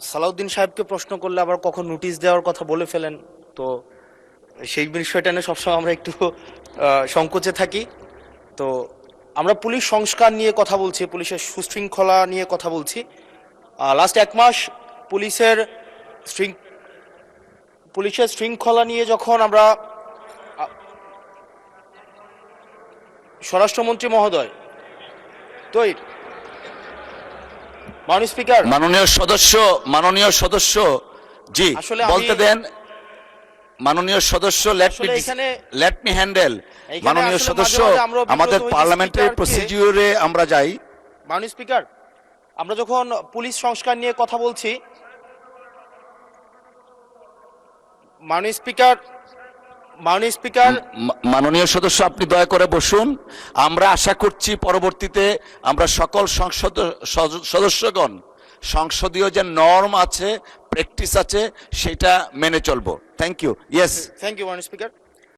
সালাউদ্দিন সাহেবকে প্রশ্ন করলে আবার কখন নোটিশ দেওয়ার কথা বলে ফেলেন, তো সেই বিষয়টা নিয়ে সবসময় আমরা একটু সংকোচে থাকি। তো আমরা পুলিশ সংস্কার নিয়ে কথা বলছি, পুলিশের সুশৃঙ্খলা নিয়ে কথা বলছি। লাস্ট 1 মাস পুলিশের শৃঙ্খলা নিয়ে যখন আমরা স্বরাষ্ট্রমন্ত্রী মহোদয়, তো মাননীয় স্পিকার, মাননীয় সদস্য জি আসলে বলতে দেন। মাননীয় সদস্য লেট মি হ্যান্ডেল। মাননীয় সদস্য, আমাদের পার্লামেন্টারি প্রসিডিউরে আমরা যাই। মাননীয় স্পিকার, আমরা যখন পুলিশ সংস্কার নিয়ে কথা বলছি, মাননীয় স্পিকার, মাননীয় সদস্য আপনি দয়া করে বসুন। আমরা আশা করছি পরবর্তীতে আমরা সকল সদস্যগণ সংসদীয় যে নর্ম আছে, প্র্যাকটিস আছে, সেটা মেনে চলবো। Thank you. Yes, thank you মাননীয় স্পিকার।